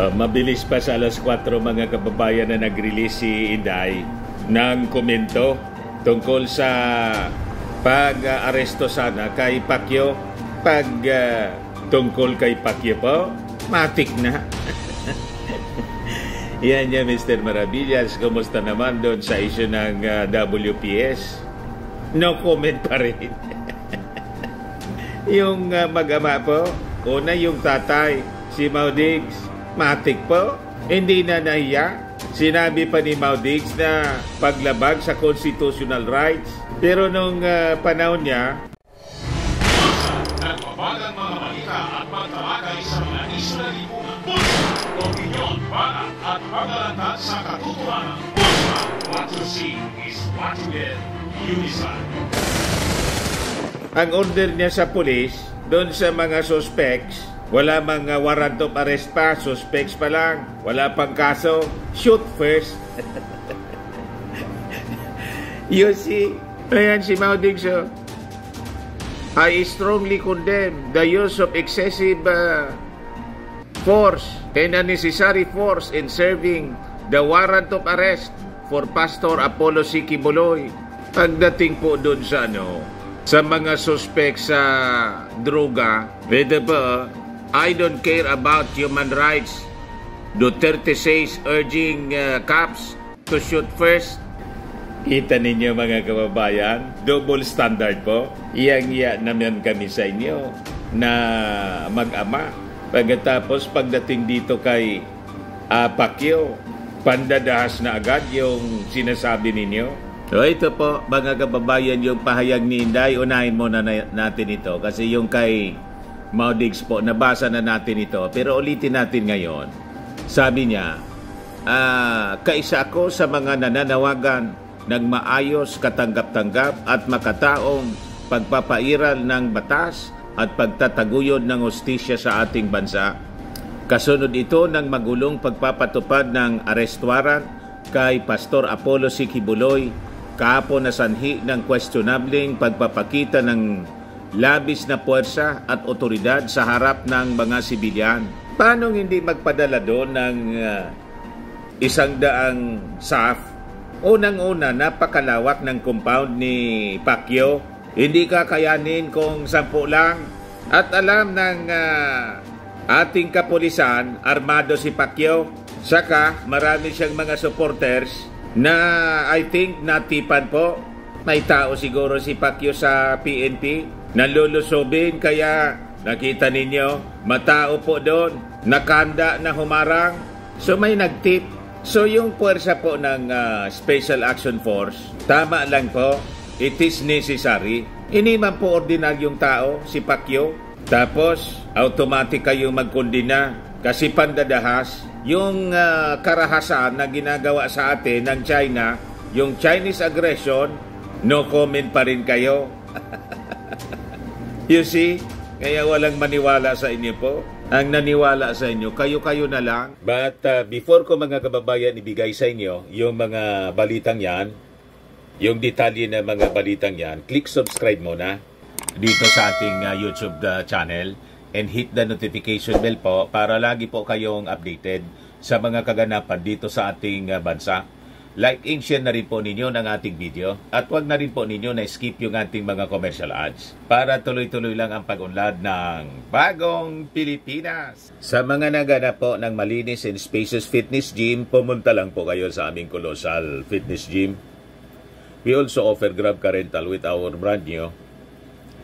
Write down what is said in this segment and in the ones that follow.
Mabilis pa sa alas 4 mga kababayan na nag-release si Inday ng komento tungkol sa pag-aresto sana kay Pacquiao. Tungkol kay Pacquiao po, matik na. Yan niya, Mr. Maravillas. Kumusta naman doon sa issue ng WPS? No comment pa rin. Yung mag-ama po, una yung tatay, si Maudigs, matik po, hindi na nahiya. Sinabi pa ni Maudigs na paglabag sa constitutional rights. Pero nung panahon niya, nagbabagang mga balita at pagtalakay sa mga isyu na lipunan. Pulsa, opinyon, para at paglalantad sa katotohanan. Pulsa, what you see is what you get. Unisan. Ang order niya sa pulis, doon sa mga suspects, wala mga warrant of arrest pa, suspects pa lang, wala pang kaso, shoot first. You see, ayan si Maudigs, I strongly condemn the use of excessive force and unnecessary force in serving the warrant of arrest for Pastor Apollo C. Quiboloy. Pagdating po doon sa sa mga suspects sa droga, pwede ba, I don't care about human rights. Duterte says urging cops to shoot first. Kita ninyo mga kababayan, double standard po. Iyang-iya naman kami sa inyo na mag-ama. Pagkatapos pagdating dito kay Pacquiao, pandadahas na agad yung sinasabi ninyo. So ito po mga kababayan yung pahayag ni Inday. Unahin muna natin ito kasi yung kay Maudigs po, nabasa na natin ito. Pero ulitin natin ngayon. Sabi niya, kaisa ako sa mga nananawagan ng maayos, katanggap-tanggap at makataong pagpapairal ng batas at pagtataguyod ng hustisya sa ating bansa. Kasunod ito ng magulong pagpapatupad ng arrest warrant kay Pastor Apollo C. Quiboloy, kahapon na sanhi ng questionabling pagpapakita ng labis na puwersa at otoridad sa harap ng mga sibilyan. Paano hindi magpadala doon ng 100 SAF? Unang-una, napakalawak ng compound ni Pacquiao. Hindi kakayanin kung 10 lang. At alam ng ating kapulisan, armado si Pacquiao. Saka marami siyang mga supporters na I think natipan po. May tao siguro si Pacquiao sa PNP. Nalulusobin kaya nakita ninyo, matao po doon. Nakanda na humarang. So may nagtip. So yung puwersa po ng Special Action Force, tama lang po. It is necessary. Hindi man po ordinaryong tao si Pacquiao. Tapos automatic kayong magkondina kasi pandadahas. Yung karahasan na ginagawa sa atin ng China, yung Chinese aggression, no comment pa rin kayo. You see? Kaya walang maniwala sa inyo po. Ang naniwala sa inyo, kayo-kayo na lang. But before ko mga kababayan ibigay sa inyo yung mga balitang yan, yung detalye na mga balitang yan, click subscribe muna dito sa ating YouTube channel. And hit the notification bell po para lagi po kayong updated sa mga kaganapan dito sa ating bansa. Like and share na rin po ninyo ng ating video at wag na rin po ninyo na skip yung ating mga commercial ads para tuloy-tuloy lang ang pag-unlad ng bagong Pilipinas. Sa mga naganap po ng malinis and spacious fitness gym, pumunta lang po kayo sa aming Colossal Fitness Gym. We also offer Grab car rental with our brand new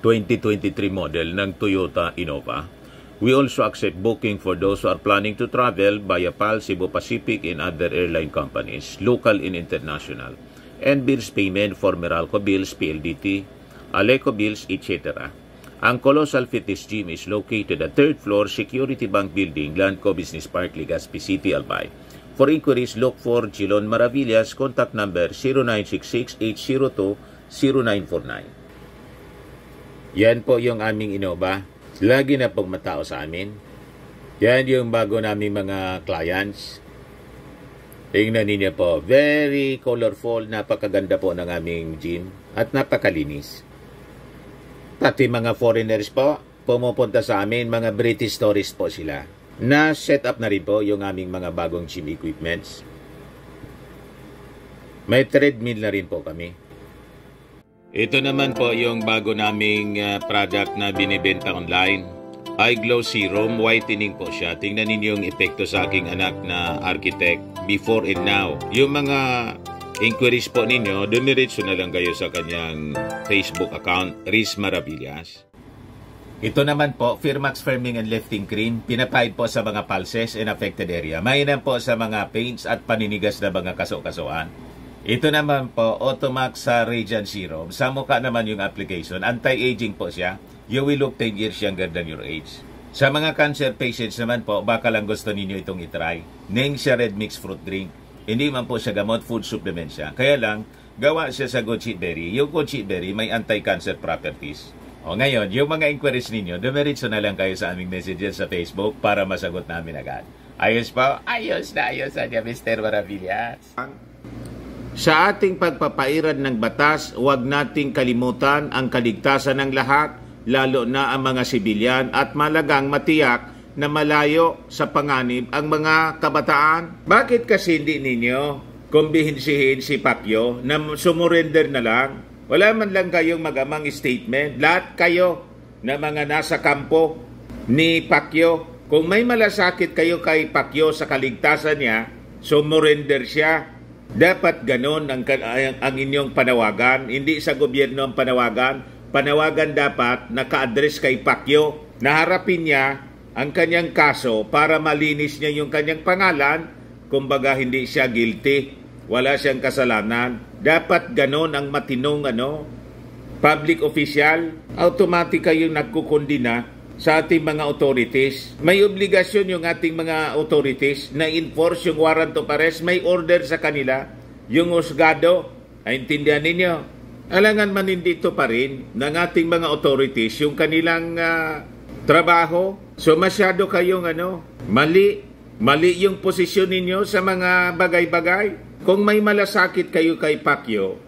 2023 model ng Toyota Innova. We also accept booking for those who are planning to travel via PAL, Cebu Pacific, and other airline companies, local and international. And bills payment for Meralco Bills, PLDT, Aleco Bills, etc. Ang Colossal Fitness Gym is located at 3rd floor Security Bank Building, Landco Business Park, Legazpi City, Albay. For inquiries, look for Chilon Maravillas, contact number 0966-802-0949. Yan po yung aming Innova. Lagi na pong matao sa amin. Yan yung bago naming mga clients. Tingnan ninyo po. Very colorful. Napakaganda po ng aming gym. At napakalinis. Pati mga foreigners po, pumupunta sa amin. Mga British tourists po sila. Na-set up na rin po yung aming mga bagong gym equipments. May treadmill na rin po kami. Ito naman po yung bago naming product na binibenta online. Eye Glow Serum, whitening po siya. Tingnan ninyo yung epekto sa aking anak na architect before and now. Yung mga inquiries po ninyo, dumiretso na lang kayo sa kanyang Facebook account, Riz Maravillas. Ito naman po, Firmax Firming and Lifting Cream, pinapahid po sa mga pulses and affected area. Mainam po sa mga pains at paninigas na mga kaso-kasuan. Ito naman po, Automax sa Radiant Serum. Sa mukha naman yung application. Anti-aging po siya. You will look 10 years younger than your age. Sa mga cancer patients naman po, baka lang gusto ninyo itong itry. Ning siya red mixed fruit drink. Hindi man po siya gamot, food supplement siya. Kaya lang, gawa siya sa goji berry. Yung goji berry may anti-cancer properties. O ngayon, yung mga inquiries ninyo, dumiretso na lang kayo sa aming messages sa Facebook para masagot namin agad. Ayos po? Ayos na Mr. Maravillas. Sa ating pagpapairad ng batas, huwag nating kalimutan ang kaligtasan ng lahat, lalo na ang mga sibilyan, at malagang matiyak na malayo sa panganib ang mga kabataan. Bakit kasi hindi ninyo kumbinsihin si Pacquiao na sumurrender na lang? Wala man lang kayong magamang statement. Lahat kayo na mga nasa kampo ni Pacquiao, kung may malasakit kayo kay Pacquiao sa kaligtasan niya, sumurrender siya. Dapat ganon ang inyong panawagan. Hindi sa gobyerno ang panawagan. Panawagan dapat naka-address kay Pacquiao. Naharapin niya ang kanyang kaso para malinis niya yung kanyang pangalan. Kumbaga hindi siya guilty. Wala siyang kasalanan. Dapat ganon ang matinong public official. Automatic kayong nagkukundina sa ating mga authorities. May obligasyon yung ating mga authorities na enforce yung warrant of arrest. May order sa kanila. Yung husgado, intindihan ninyo. Alangan man hindi ito pa rin ng ating mga authorities yung kanilang trabaho. So masyado kayong mali yung posisyon ninyo sa mga bagay-bagay. Kung may malasakit kayo kay Pacquiao,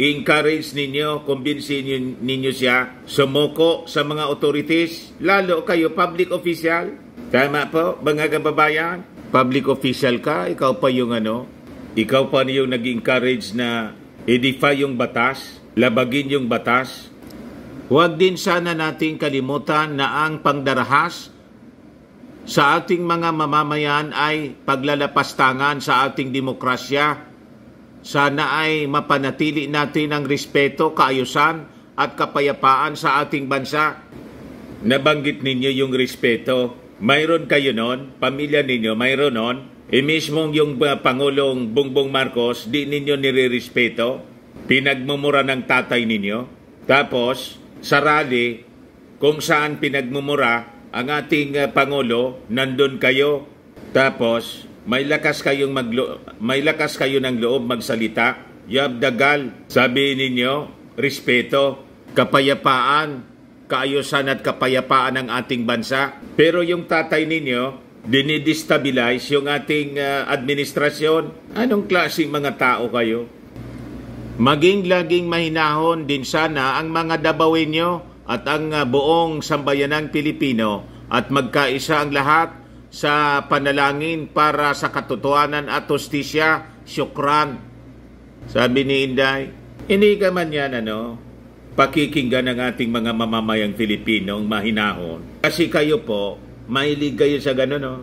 i-encourage ninyo, kumbinsin ninyo siya, sumuko sa mga authorities, lalo kayo public official. Tama po, mga kababayan? Public official ka, ikaw pa yung ikaw pa yung nag-encourage na i-defy yung batas, labagin yung batas. Huwag din sana nating kalimutan na ang pangdarahas sa ating mga mamamayan ay paglalapastangan sa ating demokrasya. Sana ay mapanatili natin ang respeto, kaayusan at kapayapaan sa ating bansa. Nabanggit ninyo yung respeto. Mayroon kayo nun, pamilya ninyo, mayroon nun. Mismong yung Pangulong Bongbong Marcos, di ninyo nire-respeto. Pinagmumura ng tatay ninyo. Tapos, sa rally, kung saan pinagmumura ang ating Pangulo, nandun kayo. Tapos, may lakas kayo ng loob magsalita. Yabdagal, sabi ninyo, respeto, kapayapaan, kaayusan at kapayapaan ng ating bansa. Pero yung tatay ninyo, dinidestabilize yung ating administrasyon. Anong klaseng mga tao kayo? Maging laging mahinahon din sana ang mga dabawin nyo at ang buong sambayanang Pilipino at magkaisa ang lahat sa panalangin para sa katotohanan at hustisya. Syukran. Sabi ni Inday, hindi ka man yan pakikinggan ng ating mga mamamayang Pilipinong mahinahon. Kasi kayo po, mahilig kayo sa gano'n,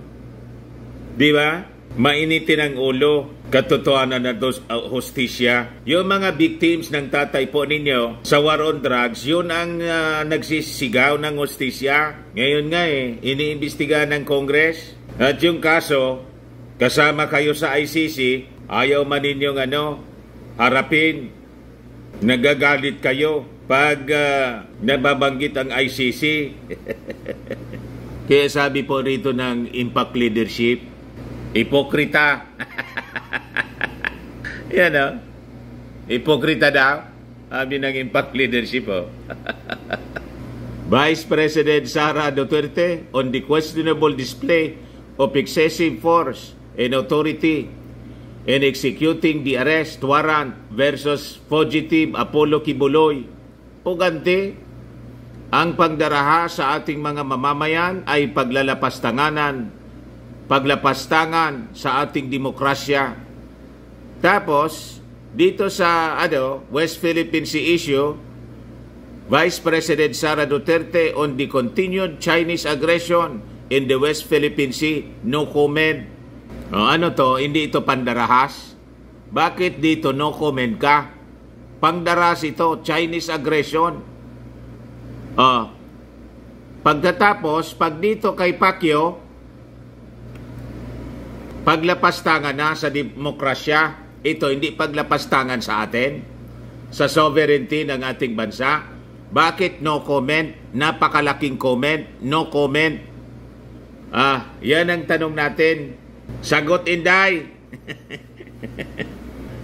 Di ba? Mainitin ang ulo, katotohanan at hustisya. Yung mga victims ng tatay po ninyo sa war on drugs, yun ang nagsisigaw ng hustisya. Ngayon nga iniimbestigahan ng Congress. At yung kaso, kasama kayo sa ICC, ayaw man ninyong harapin. Nagagalit kayo pag nababanggit ang ICC. Kaya sabi po rito ng Impact Leadership, hipokrita. Yan hipokrita daw. Sabi ng Impact Leadership Vice President Sara Duterte on the questionable display of excessive force and authority in executing the arrest warrant versus fugitive Apollo Kibuloy. Pugante, ang pagdaraha sa ating mga mamamayan ay paglalapastanganan paglapastangan sa ating demokrasya. Tapos, dito sa West Philippine Sea issue, Vice President Sara Duterte on the continued Chinese aggression in the West Philippine Sea, no comment. Ano to? Hindi ito pandarahas? Bakit dito no comment ka? Pangdaras ito, Chinese aggression. Pagkatapos, pag dito kay Pacquiao, paglapastangan na sa demokrasya, ito hindi paglapastangan sa atin, sa sovereignty ng ating bansa. Bakit no comment? Napakalaking comment, no comment. Yan ang tanong natin. Sagot, Inday.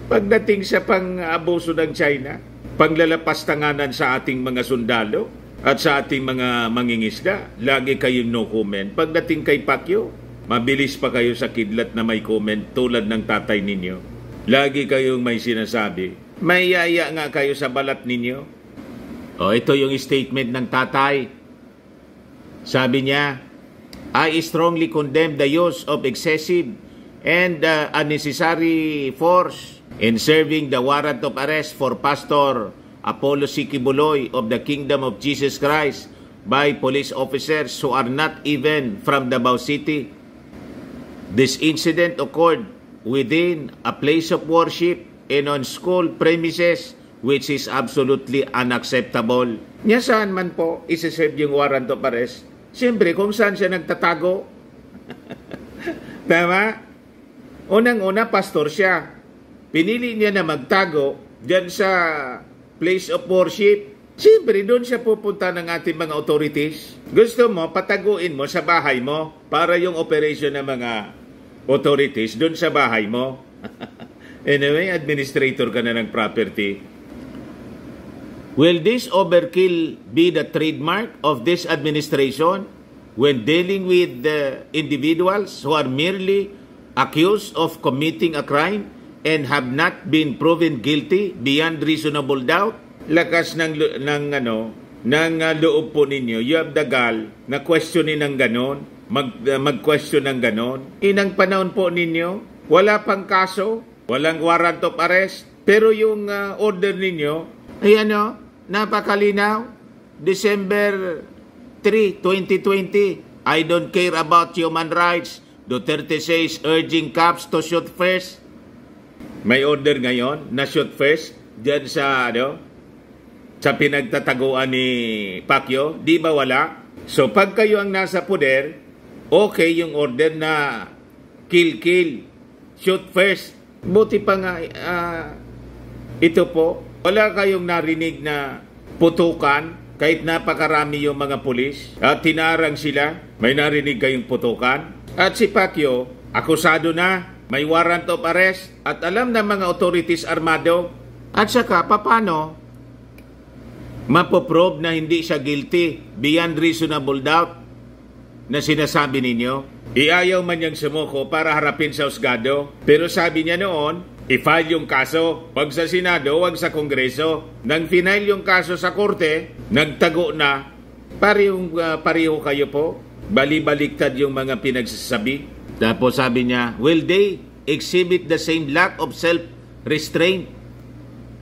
Pagdating sa pang-abuso ng China, panglalapastanganan sa ating mga sundalo at sa ating mga mangingisda, lagi kayong no comment. Pagdating kay Pacquiao, mabilis pa kayo sa kidlat na may comment tulad ng tatay ninyo. Lagi kayong may sinasabi. May yaya nga kayo sa balat ninyo. Ito yung statement ng tatay. Sabi niya, I strongly condemn the use of excessive and unnecessary force in serving the warrant of arrest for Pastor Apollo C. Kibuloy of the Kingdom of Jesus Christ by police officers who are not even from Davao City. This incident occurred within a place of worship and on school premises, which is absolutely unacceptable. Nya saan man po isi-serve yung warrant of arrest? Siyempre, kung saan siya nagtatago. Tama? Unang-una, pastor siya. Pinili niya na magtago dyan sa place of worship. Siyempre, doon siya pupunta ng ating mga authorities. Gusto mo, pataguin mo sa bahay mo para yung operation ng mga authorities doon sa bahay mo. Anyway, administrator ka na ng property. Will this overkill be the trademark of this administration when dealing with the individuals who are merely accused of committing a crime and have not been proven guilty beyond reasonable doubt? Lakas ng loob po ninyo. You have the gall na questionin ng ganon, mag-question ng ganon. Inang panahon po ninyo, wala pang kaso, walang warrant of arrest, pero yung order ninyo, napakalinaw. December 3, 2020, I don't care about human rights. Duterte says urging cops to shoot first. May order ngayon na shoot first dyan sa pinagtataguan ni Pacquiao. Di ba wala? So pag kayo ang nasa poder, okay yung order na kill, shoot first. Buti pa nga ito po, wala kayong narinig na putukan kahit napakarami yung mga pulis at tinarang sila. May narinig kayong putukan. At si Pacquiao, akusado na, may warrant of arrest at alam na mga authorities armado. At saka, paano mapoprobe na hindi siya guilty beyond reasonable doubt na sinasabi ninyo? Iayaw man niyang sumuko para harapin sa husgado. Pero sabi niya noon, i-file yung kaso. Wag sa Senado, wag sa Kongreso. Nang final yung kaso sa Korte, nagtago na. Pareho kayo po. Bali-baliktad yung mga pinagsasabi. Tapos sabi niya, will they exhibit the same lack of self-restraint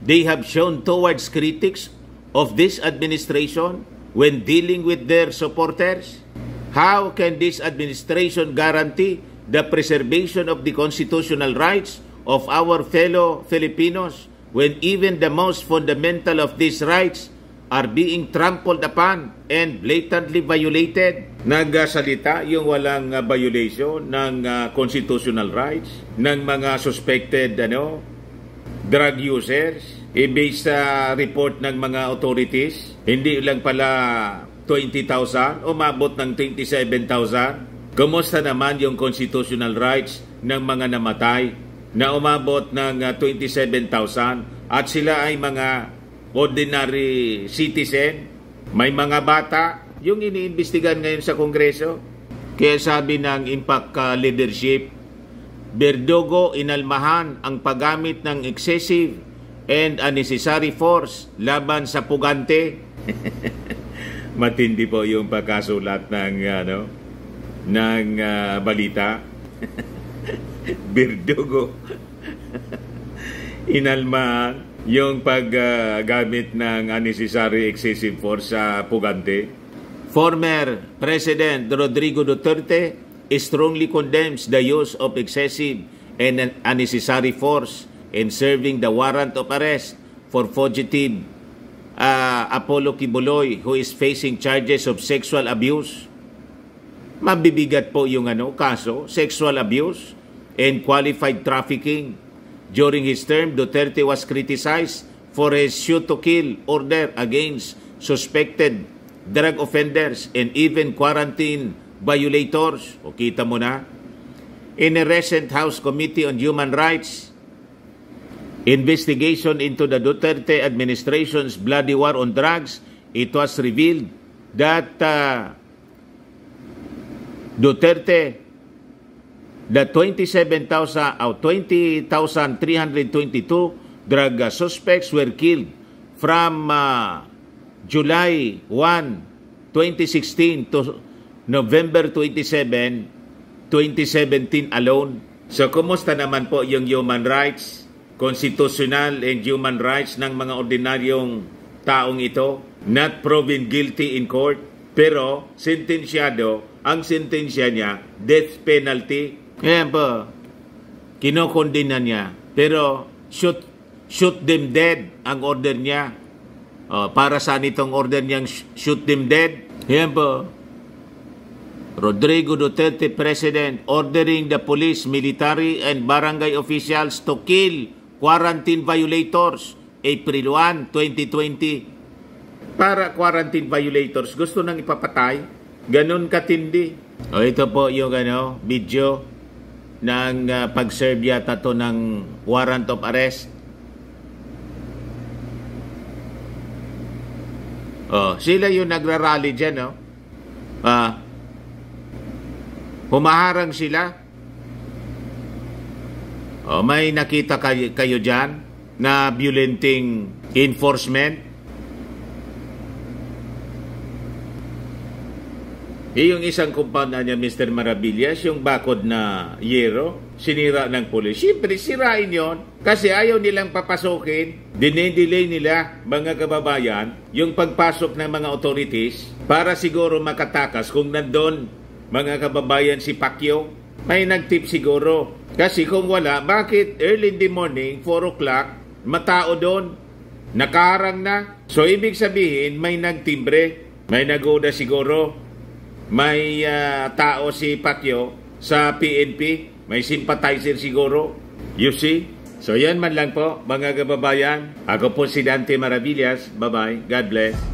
they have shown towards critics of this administration when dealing with their supporters? How can this administration guarantee the preservation of the constitutional rights of our fellow Filipinos when even the most fundamental of these rights are being trampled upon and blatantly violated? Nagsalita yung walang violation ng constitutional rights ng mga suspected drug users. Based sa report ng mga authorities, hindi lang pala 20,000, umabot ng 27,000. Kumusta naman yung constitutional rights ng mga namatay na umabot ng 27,000 at sila ay mga ordinary citizen? May mga bata yung iniimbestigan ngayon sa Kongreso. Kaya sabi ng Impact Leadership, Verdugo inalmahan ang paggamit ng excessive and unnecessary force laban sa pugante. Matindi po yung pagkasulat ng balita. Birdugo. Inalma yung paggamit ng unnecessary excessive force sa Pugante. Former President Rodrigo Duterte strongly condemns the use of excessive and unnecessary force in serving the warrant of arrest for fugitive Apollo Kibuloy, who is facing charges of sexual abuse. Mabibigat po yung kaso, sexual abuse and qualified trafficking. During his term, Duterte was criticized for his shoot-to-kill order against suspected drug offenders and even quarantine violators. O kita mo na. In a recent House Committee on Human Rights investigation into the Duterte administration's bloody war on drugs, it was revealed that Duterte, the 20,322 drug suspects were killed from July 1, 2016 to November 27, 2017 alone. So, kumusta naman po yung human rights, constitutional and human rights ng mga ordinaryong taong ito? Not proven guilty in court, pero sentensyado, ang sentensya niya, death penalty. Ngayon po, kinokondina niya. Pero shoot them dead ang order niya. Para saan itong order niyang shoot them dead? Ngayon po, Rodrigo Duterte President ordering the police, military, and barangay officials to kill quarantine violators April 1, 2020. Para quarantine violators, gusto nang ipapatay. Ganon katindi. Ito po yung video ng pag-serve yata to ng warrant of arrest. Sila yung nagrarally dyan, humaharang sila. May nakita kayo dyan na violenting enforcement. Yung isang compound niya, Mr. Maravillas, yung bakod na yero, sinira ng pulis. Siyempre, sirain yon kasi ayaw nilang papasukin. Dinedelay nila, mga kababayan, yung pagpasok ng mga authorities para siguro makatakas kung nandun, mga kababayan, si Pacquiao. May nagtip siguro. Kasi kung wala, bakit early in the morning, 4 o'clock, matao doon, nakaharang na. So, ibig sabihin, may nagtimbre, may nagoda siguro. May tao si Pacquiao sa PNP, may sympathizer siguro. You see? So yan man lang po, mga kababayan. Ako po si Dante Maravillas. Bye-bye. God bless.